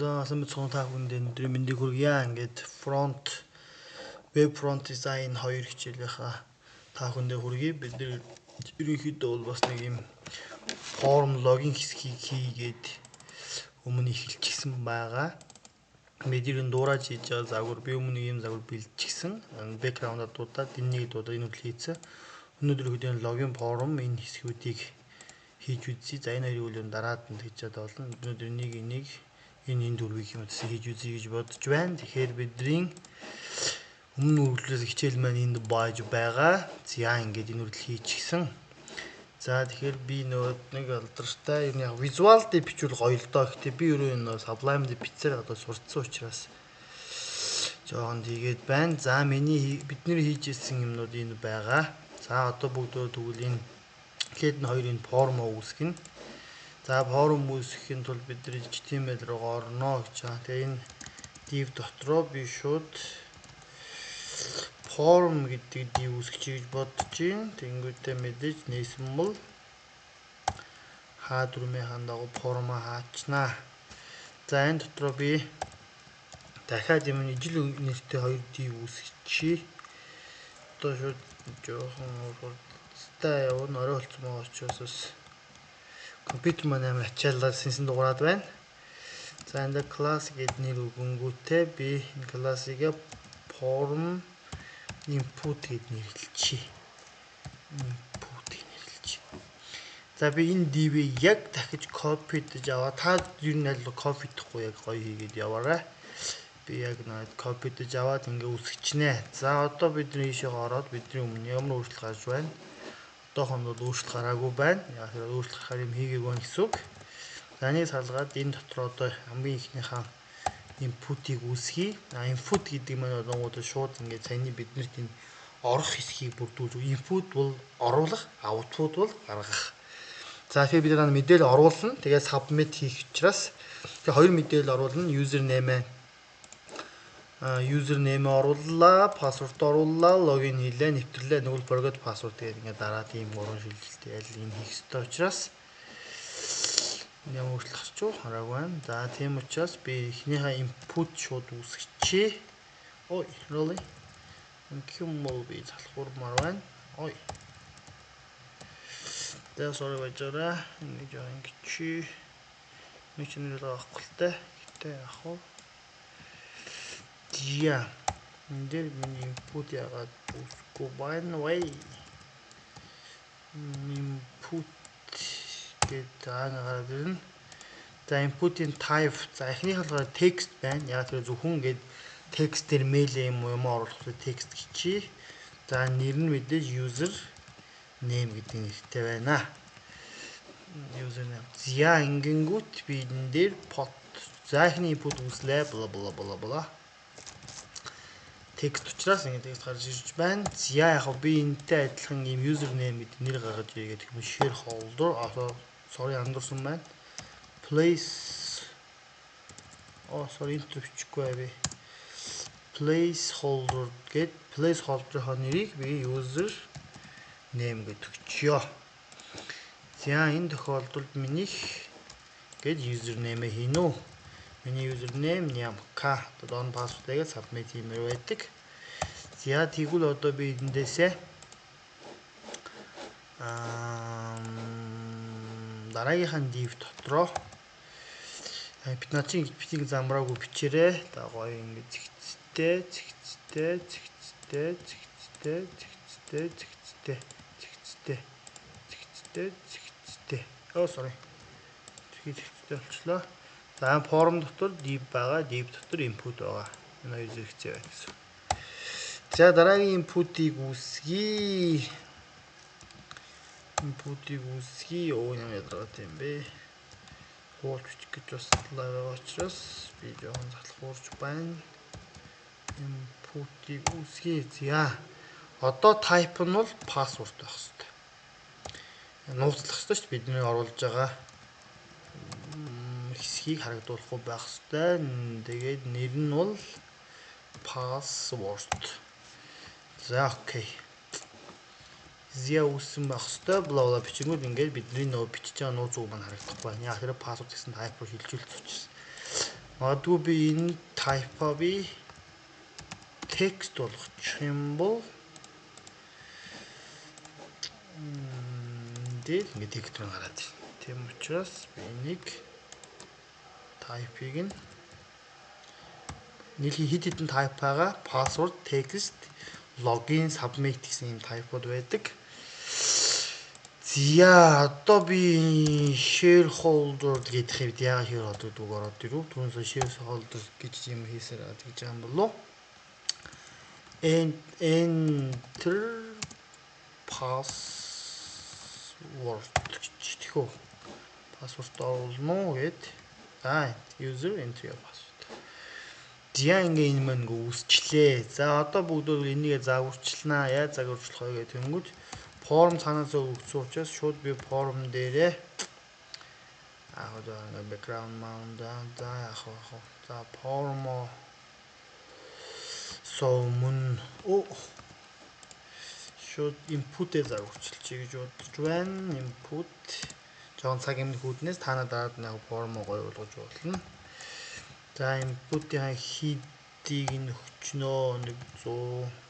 За сайн бацхан та бүхэнд өнөөдөр мэндийг хүргье. Ингээд web front design 2 хичээлийнхаа та бүхэндээ хүргье. Бид нэр ерөнхийдөө бол бас нэг юм form login хэсгийг хийгээд өмнө эхэлчихсэн байгаа. Бидний дуурайж хийж байгаа загвар би өмнө ийм загвар бэлдчихсэн. Background-а дуудаад энэнийг дуудаад энэ үл хийцэн. Өнөөдөр хөдөө login form энэ хэсгүүдийг хийж үзье. За энэ хоёрыг үл дараад нь тэгчээд болно. Өнөөдөр энийг энэ дөрвийг юм гэсэн хийж үзье гэж бодож байна. Тэгэхээр бидний өмнө үргэлжлүүлэх хичээл маань энд байж байгаа. За ингээд энэ үргэлж хийчихсэн. За тэгэхээр би нэг алдартай ер нь яг visual дээр бичвэл гоё л доо. Гэтэ би өөрөө энэ Sublime дээр бичсээр одоо сурцсан учраас жоохон тийгээд байна. За бидний хийж ирсэн юмнууд энэ байгаа. За одоо бүгдөө тэгвэл энэ хэд нь хоёр энэ форм үүсгэнэ. За форм үүсгэхийн тулд бид нар HTML руу орно гэж байна. Тэгээ энэ div дотроо би шууд form гэдэг div үүсгэж гэж бодож байна. Тэнгүүтээ мэдээж нээсэн бол H4-ийн хандагу форма хаачнаа. За энэ дотроо би дахиад юм ижил нэртэй хоёр div үүсгэчихье. Одоо шууд жоохон уралдаа явна. Орой болцсон байгаа учраас компьютер маань амар ачаалал сэнсэн дуурайд байна. За энэ класс гэдэг нэр өгөнгүүтээ би энэ классыг form input гэд нэрлэчихье. За би энэ div-ийг яг дахиж copy-дж аваа. Та ер нь аль copy-дэхгүй яг гоё хийгээд яваарай. Би яг нэг copy-дж аваад ингээ үсгэчнэ. За одоо бид ийшээ ороод бидний өмнө ямар өөрчлөлт гарч байна? Одоохондоо өөрчлөлт гараагүй байна. Яг тэр өөрчлөлт гарахаар юм хийгээгүй байна гэсэн үг. За энийг салгаад энэ дотор одоо хамгийн ихнийхээ input-ийг үүсгэе. Input гэдэг маань одоо шууд ингээд саяны биднэрт энэ орох хэсгийг бүрдүүлж input бол оруулах, output бол гаргах. За тэгэхээр бид нар мэдээлэл оруулна. Тэгээд submit хийх учраас тэгээ хоёр мэдээлэл оруулна. Username орууллаа, password орууллаа, login хийлээ, нэвтрлээ, нөгөө forgot password тэгээд ингээд дараа тийм гурван шилжилттэй аль энэ хийх ёстой учраас ямар өөрчлөлт гарч юу хараагүй байна. За тийм учраас би эхнийхээ input шууд үүсгэчихье. Ой, really? Incumol би залхуурмаар байна. Ой. Тэгээ sorry бажаараа. Ингэж ингэж нэг ч нэр авахгүй. Гэтэ яг хоо. Яа. Энэ дээр миний input ягаад үүсэхгүй байна вэ? Input гэдэг аагаар дэрнэ. За input-ийн type за эхнийх нь text байна. Яг тэр зөвхөн ингээд text дээр mail юм оруулах text гэчихье. За нэр нь мэдээж user name гэдэг нэртэй байна. User name. За ингэнгүүт би энэ дээр pot за эхний input үүслээ бла. Text учраас ингэ text гарч ирж байна. За яг би энэтэй адилхан юм user name гэдэг нэр гаргаж ирээд юм shareholder sorry андуурсан байна. Place sorry enter бичихгүй би. Placeholder гэд placeholder-ийн нэрийг би user name гэж өгчөө. За энэ тохиолдолд минийх гэд user name хийнэ. Миний user name Nyamka. Одоо password-ыг submit хиймээр байдаг. За тэгвэл одоо би эндээсээ дараагийнхаа div дотроо бид наачийн битгий замраагүй бичээрэй. За гоё ингэ зэгцтэй. Sorry. Зэгцтэй болчлоо. За form дотор div байгаа, div дотор input байгаа. Энэ хоёр зэрэгцээ байна гэсэн. За дараагийн input-ийг үүсгэе. Оо ямар ядаргатай юм бэ? Хуулж бичих гэж бас байгаа учраас би жоохон залхуурч байна. Input-ийг үүсгэе. За одоо type нь бол password байх хэрэгтэй. Нууцлах хэрэгтэй шүү дээ. Бидний оруулж байгаа хэсгийг харагдуулахгүй байх хэрэгтэй. Тэгээд нэр нь бол password. За окей. Зя үүссэн байх хэвээр бла бичингүүд ингээд бидний нөө бичиж байгаа нууц үг маань харагдахгүй байна. Яг тэр password гэсэн type руу шилжүүлж учраас. Магадгүй би энэ type-а би text болгочих юм бол дээр ингэ text руу гараад ирнэ. Тийм учраас би энийг type-ыг нь нийлхий хэд хэдэн type байгаа. Password, text, login, submit гэсэн юм type-уд байдаг. За одоо би shareholder гэдэг хэвд яагаад shareholder гэдэг үг ороод ирв. Түүнээс shareholder гэж юм хийсээр байгаа гэж байгаа юм болов. Enter password гэж тэхүү. Password оруулна гэд. За user enter your password. За ингээ энэ маань үүсчлээ. За одоо бүгдөө энийгээ загварчлнаа. Яаж загварчлах вэ гэх тэнгүүд форм цаанаас өгсөн учраас шууд би форм дээрээ ингээ background mount за за форм мөн шууд input-ээ загварчилчих гэж бодож байна. Input жоон цаг өмнөх үүднээс та надад нэг форм гоё болгож болно. За input-ийн хийдийг нь өгчнөө 100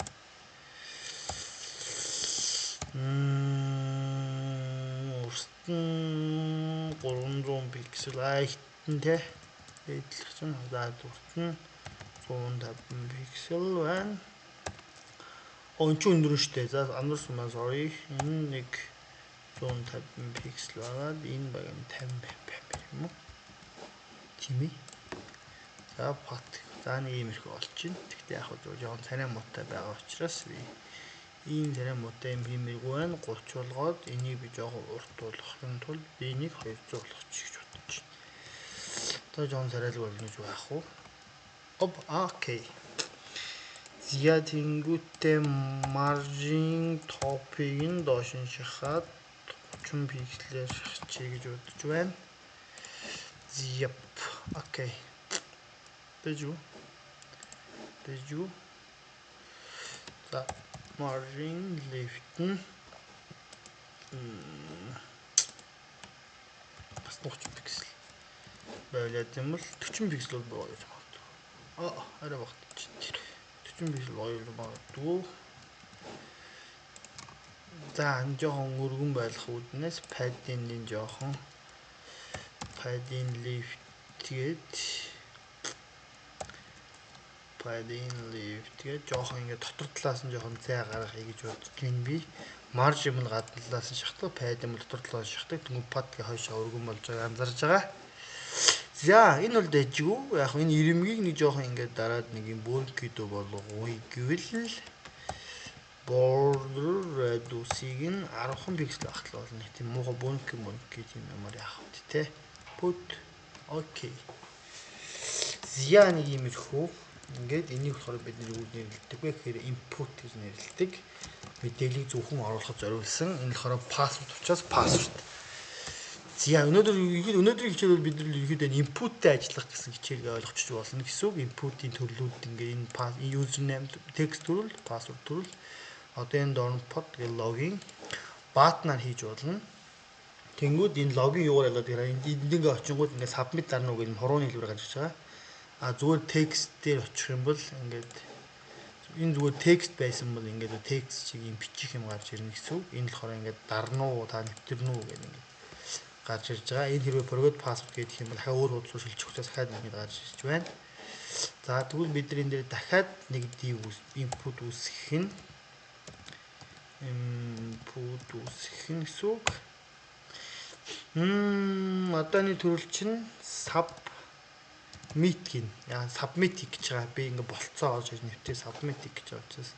300 пиксел айтантэй эдлэх чинь за дуртан 150 пиксел байна. Онч өндөр штэ. За андуурсан маань sorry. Энэ нэг 150 пиксел байгаа. Энэ баг 50 юм уу? Тийм ээ. За пат. За нэг иймэрхүү болчихно. Тэгтээ яг хөө жоон царай муутай байгаа учраас би ийм царай муутай юм хиймээргүй байна. 30 болгоод энийг би жоохон урт болгохын тулд би энийг 200 болгочих гэж бодож байна. Одоо жоон царайлаг болно гэж байх уу? Окей. Зя тэнгүүтээ margin top-ыг нь доош нь шахаад 30 пикселээр шахчих гэж бодож байна. Yep. Окей. Дэжүү. За margin left нь бас 30 пиксел байлаад юм бол 40 пиксел бол байгаа гэж магадгүй. Арай багтчих. 40 пиксел гоё магадгүй. За энэ жоохон өргөн байх үүднээс padding-ийн жоохон padding left тэгээд жоохон ингээ дотор талаас нь жоохон зай гаргахыг гэж бодож байна би. Margin нь гадна талаас нь шахдаг, padding дотор талаас нь шахдаг. Тэнгүү pad гээ хойшоо өргөн болж байгааг анзарж байгаа. За энэ бол дэжгүй. Яг энэ ирэмгийг нэг жоохон ингээ дараад нэг юм border болгоё гэвэл border radius-ыг нь 10 пиксел багтал болно. Тийм муухай border гэх юм ямар яах вэ те. Put окей. Зя нэг иймэрхүү. Ингээд энийг болохоор бид нэр юу нэрлэдэг вэ гэхээр input гэж нэрлэдэг. Мэдээллийг зөвхөн оруулахад зориулсан. Энэ болохоор password учраас password. За өнөөдрийн хичээл бол бид нар ерөнхийдөө input-тэй ажиллах гэсэн хичээлгээ ойлгочих болно гэсэн үг. Input-ийн төрлүүд ингээд энэ username text төрөл, password төрөл. Одоо энэ down pod гэх login button-аар хийж болно. Тэнгүүд энэ login юугаар ялгаад байгаа энэ ингээ очингууд ингээ submit дарна уу гэх хурууны хэлбэр гарч байгаа. Зүгээр текст дээр очих юм бол ингээд энэ зүгээр текст байсан бол ингээд текст чиг юм бичих юм гарч ирнэ гэсэн үг. Энэ болохоор ингээд дарна уу та нэвтэрнэ үү гэх ингээд гарч ирж байгаа. Энэ хэрвээ forgot password гэдэг юм бол дахиад өөр хуудас руу шилжих учраас дахиад ингээд гарч ирж байна. За тэгвэл бид нар энэ дээр дахиад нэг input үүсгэх нь гэсэн үг. Одооний төрөл чинь submit гин. Яа submit хийж байгаа. Би ингээ болцоо олж ирж нэвтээ submit гэж байгаа учраас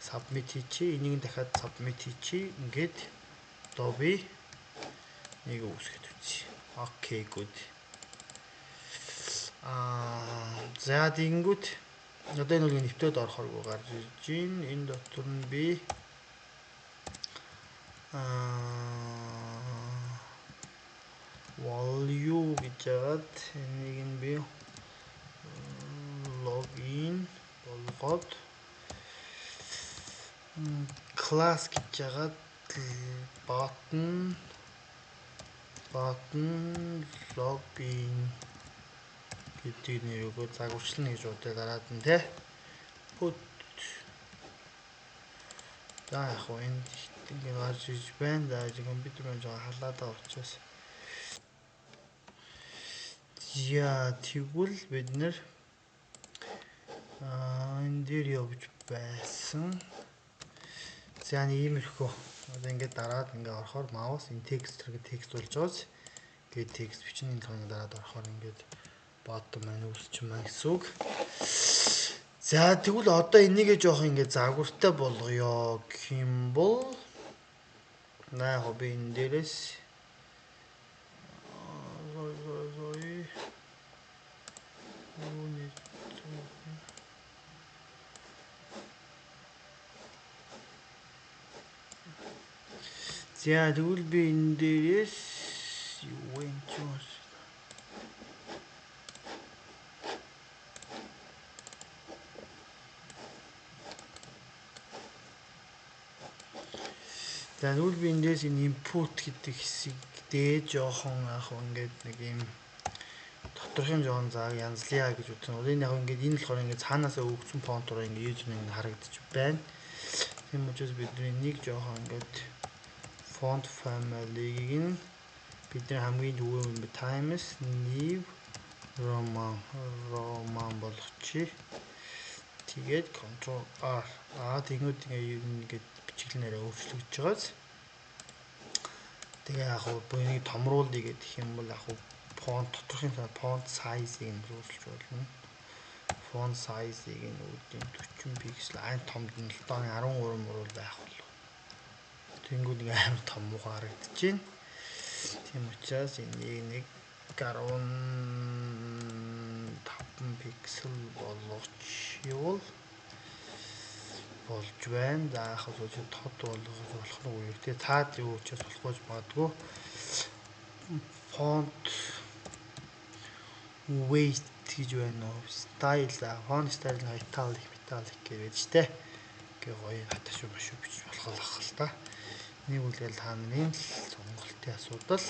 submit хийчи. Энийг дахиад submit хийчи. Ингээд одоо би нэг үүсгэж үзье. Окей, good. За тэгэнгүүт одоо энэ нэг нэвтээд орохоор гарч ирж байна. Энэ дотор нь би value гэж яагаад энийг нь би login болгоод class гэж яагаад button login гэдэг нэрөөгөө загварчлана гэж бодъё дараад нь те. Put. За яг хоо энэ ингэ гарч иж байна. За компьютер маань жоо халаад байгаа учраас. За тэгвэл бид нэр энэ дээр явж байсан. За нэг иймэрхүү. Одоо ингэ дараад ингэ орохоор маус энэ текст болж байгааз. Тэгээд текст бичний толгойн дараад орохоор ингээд bottom маань үүсчих маань гэсэн үг. За тэгвэл одоо энийгээ жоох ингээд загвартай болгоё гэх бол яг би энэ дээрээс sorry за тэгвэл би энэ дээрээс юу юм чус. За тэгвэл би эндээс энэ input гэдэг хэсэг дээр жоохон яг ингээд нэг юм тодорхой жоохон зааг янзлая гэж бодсон. Одоо энэ яг ингээд энэ болохоор ингээд цаанаасаа өгсөн фонтоор ингээд юуж нэг харагдчих байна. Тийм учраас бид энийг жоохон ингээд font family-г нь бидний хамгийн түрүү Times New Roman болгочих. Тэгээд Ctrl R. Тэгвэл ингээд бичлэгнээрээ өөрчлөгдөж байгааз. Тэгээ яг хөө энийг томруулъя гэх юм бол яг хөө font тодорхой font size-ийг нь өөрчилж болно. Font size-ийг нь үүдийн 40 пиксел айн томд нь 13 мөрөөр байх болов. Тэнгүүд нэг амар том муу харагдаж байна. Тийм учраас энийг нэг 15 пиксел болгочихвол болж байна. За яг хөө тод болох нь үү. Тэгээ цаад юу учраас болохгүй магадгүй. Font weight гэж байна уу? Style font style italic гэж штэ. Гэ гоё хаташ юм шүү бич болох л та. Нэг үлгээл та нарын сонголтын асуудал.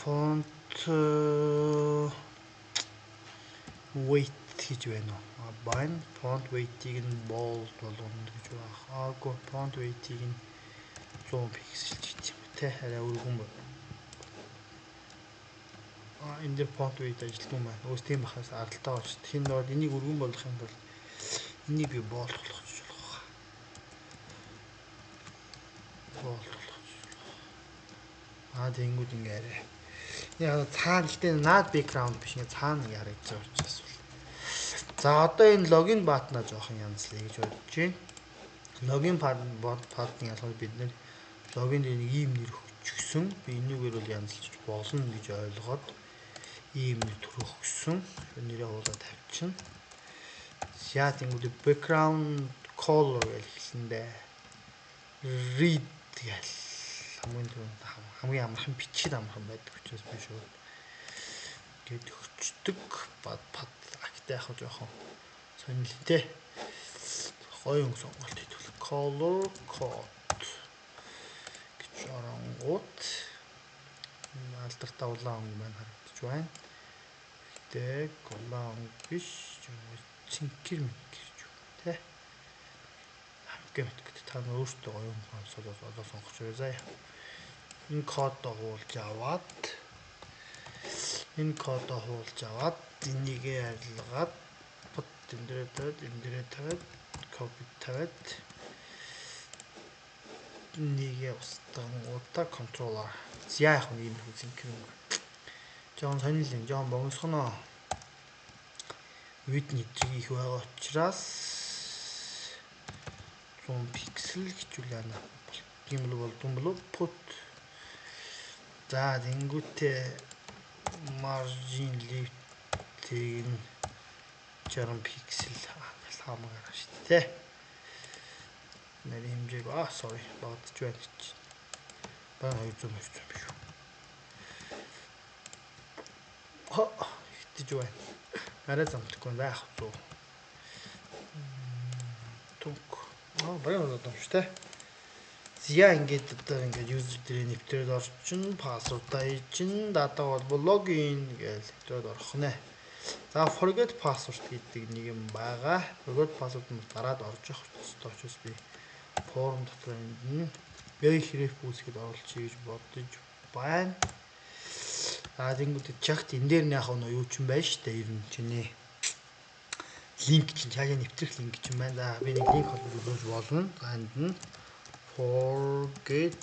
Font weight гэж байна уу? Байн font weight-ийг нь bold болгоно гэж байна. Аагүй font weight-ийг нь 100 пиксел гэж юм те. Арай өргөн байна. Энэ дээр font weight ажилтгүй маань. Өөс тийм бахаас аралтай болж. Тэгэхээр нөө энийг өргөн болгох юм бол энийг би bold болгож болох. Тэнгүүд ингээ арай. Яг цаана гэхдээ наад background биш ингээ цаана ингээ харагдаж байгаа учраас. За одоо энэ login button-а жоохон янзлая гэж бодож байна. Login button-ыг ялгал бид нэр login дээр нэг ийм нэр өгчихсөн. Би энийгээр бол янзлж болно гэж ойлгоод ийм нэр төрөөгсөн. Нэрээ хуулаад тавьчихна. За тэнгүүд background color гэж хэлэндээ read гэл хамгийн амархан бичиж амархан байдаг учраас би шууд гээд өгчдөг бад актай яг жоохон сонирхолтой гоё сонголт хийвэл color code гэж оронгууд алдартай улаан өнгө маань харагдаж байна. Гэтэ улаан өнгө биш цинкэр гэж байна те. Хамгэмт та өөртөө гоё өнгө одоо сонгож байгаа. Энэ кодоо хуулж аваад энийг арилгаад энэ дээрээ тавиад copy тавиад энийг устган удаа Ctrl R. За яг нэг юм үзэнхэр юм. Жоон сонирхолтой, жоон богиносгоно. Вид нэтрийг их байгаа учраас 100 пиксел хичүүлээ наа. Тийм л болдсон болов put. За тэнгүүтээ margin left-ийг нь 60 пиксел хамаагаар шүү дээ. Нэр хэмжээг sorry бодож байна гэж. Баа 200 биш үү. Хитэж байна. Арай замтгүй байх зү. Түнх. Баян болоод юм шүү дээ. зя ингээд одоо ингээд user дээр нэвтрээд орчин, password-аа ичэн, дата холбоо login гэж нэвтрээд орох нэ. За forget password гэдэг нэг юм байгаа. Forget password нь дараад орж явах ёстой учраас би форм дотор энэ href үүсгэд оруулчихъя гэж бодож байна. Тэгэнгүүт чагт энэ дээр нь яг нь юу ч юм байна шүү дээ. Ер нь чиний линк чинь цаашаа нэвтрэх линк чинь байна. За би нэг линк холбож болно. За энд нь forget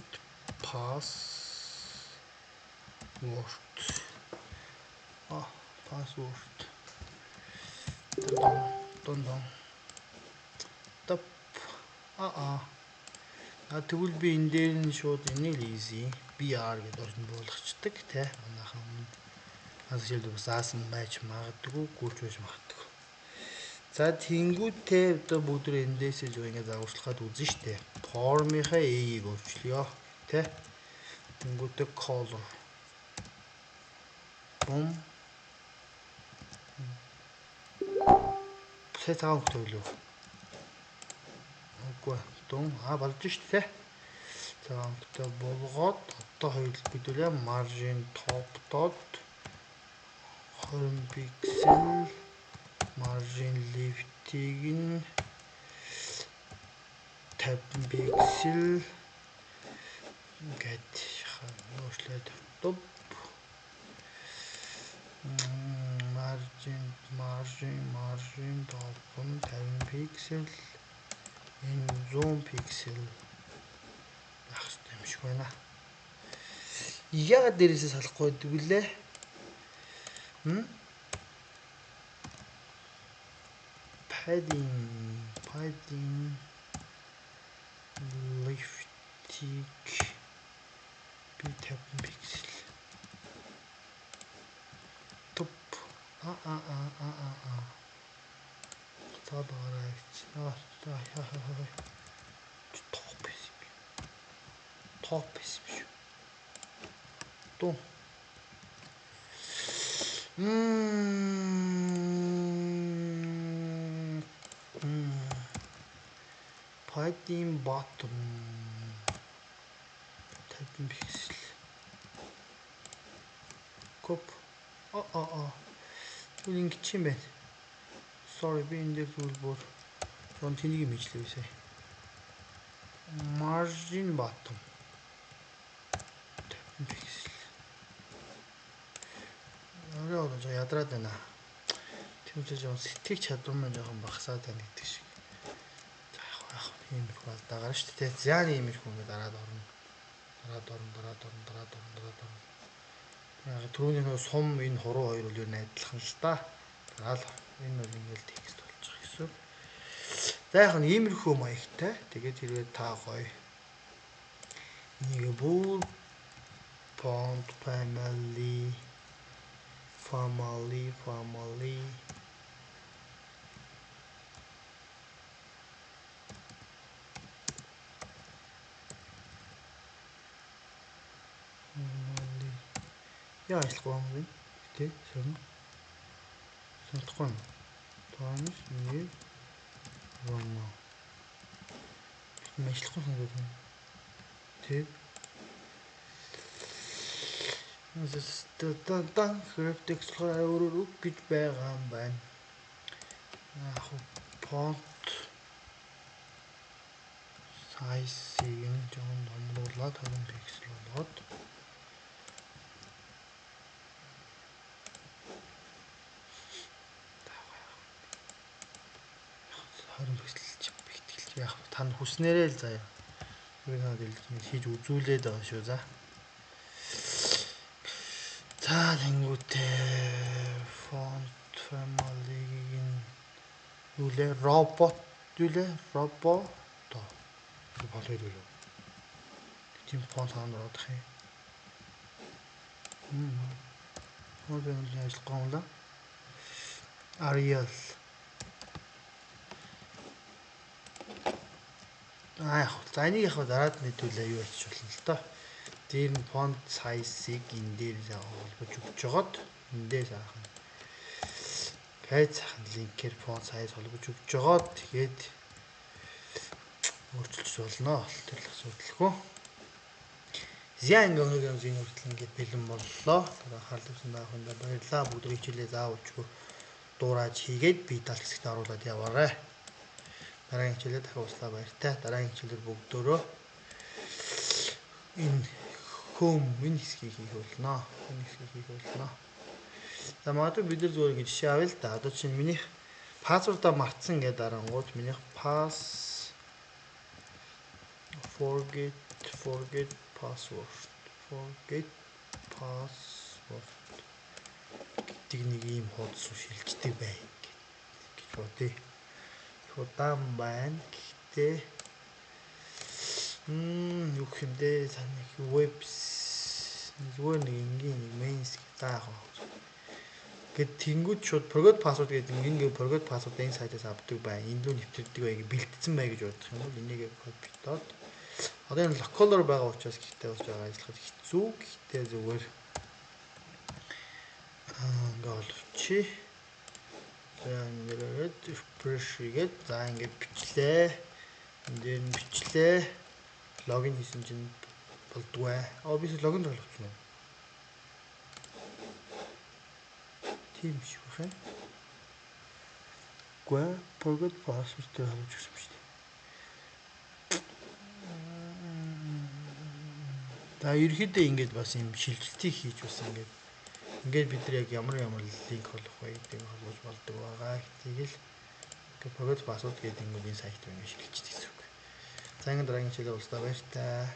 password. Password. Дон. Топ. Тэгвэл би энэ дээр нь шууд энийг easy BR гэдээ орчинд болгочдөг те. Манайхан асуулт бас аасан байж магадгүй, гүйч байж магадгүй. За тэнгүүтээ одоо бүгд эндээсээ зөв ингэ загварчлахад үзэн штэ. Формынхаа A-ийг өөрчлөё те. Тэнгүүтээ color. Бум. Цаан хөтөлөө. Үгүй дун болж штэ. Цаантай болгоод одоо хоёулаа margin top dot 20 pixel margin left-ийг нь 50 pixel гэт нөөшлээд топ margin top 50 pixel энэ 100 pixel байх хэрэгтэй юм шиг байна. Яагаад дээрээсээ салахгүй байдаг вүлээ? Padding left-ийг би 50 pixel топ Top биш. Туу. Padding bottom 50 pixel. Коп. Юу ингэж юм бэ? Sorry, би энэ дээр зүйл бүр зон тэнийг мэдлээ бисээ. Margin bottom 50 pixel. Ороо ядраад байна. Тэмцэж жоо сэтгэх чадвар маань жоохон багасаад байна гэдэг шиг. За яг ийм их болдаагаар шүү дээ. За ийм их хүн дараад орно. Яг түрүүний нөө сум энэ хуруу хоёр бол юу найдлах нь л та. Дараал энэ бол ингээл текст болж байгаа гэсэн. За яг нь иймэрхүү маягтай. Тэгээд хэрвээ та гоё нэг бүр font family яа ажиллахгүй юм бэ? Тэ сонирхгүй юм. Томс нэг рома. Мэдлэхгүй санагдав. Тэг. Дан хрефтекс өөрөө үг гэж байгаа юм байна. Яг font size-ийг нь жоон томруулаад 20 пиксел болгоод 20 пиксел битгэл яг та хүснээрээ л заяа. Юу хийж үзүүлээд байгаа шүү за. За тэнгүүтээ font family-ийг нь юулээ робот болоод юу. Тийм фонт хаанаад их юм. Модern ажиллахгүй юм да. Arial. За энийг яг дараад нэдүүлээ юу болчих болно л доо. Дээр нь font size-ийг энэ дээр холбож өгч жогоод эндээс хаах. Пэйж хахан линкээр font size холбож өгч жогоод тэгээд өөрчилж болно. Тэр л асуудалгүй. За ингээ өнөөгийн зин хүртэл ингээд бэлэн боллоо. Хараад үзсэн байханд баярлалаа. Бүгд хичээлээ заавалчгүй дуурайж хийгээд би тал хэсэгт оруулаад яваарай. Дараагийн хичээлээр дахин уулзлаа баяртай. Дараагийн хичээлээр бүгдөө энэ хэсгийг хийх болно. Энэ хэсгийг хийх болно. За магадгүй бид нар зүгээр ингэ жишээ авъя л да. Одоо чинь минийх пассвордаа мартсан гэдэг дарангууд минийх forget password гэдэг нэг ийм хуудас шилждэг бай гэж бодъё. Удаан байна. Гэхдээ юу гэх юм бэ? Саний зүгээр нэг энгийн нэг mains заах аа. Гэт тэнгууд шууд forgot password гэдэг ингээ forgot password энэ сайтаас авдаг бай. Энд рүү нэвтрдэг бай гэж бэлдсэн бай гэж бодох юм бол энийг копидоод одоо энэ localor байгаа учраас гэхдээ болж байгаа ажиллахад хэцүү. Гэхдээ зүгээр ингээ олчихъя. За ингээд refresh хийгээд за ингээд бичлээ. Энд дээр нь бичлээ. Логин хийсэн чинь болдгоо. Би логин болгочихно. Тийм биш байх юм. Гүн forgot password дээр харуулж өгсөн шүү дээ. За ерөөхдөө ингээд бас юм шилжилтийг хийж бас ингээд бид нар яг ямар линк болох вэ гэдгийг холбож болдог байгаа. Тэгэл forgot password гэдэг энэ сайт руу ингээд шилжиж гэсэн үг. За ингээд дараагийн хичээлээр уулзлаа баяр таа.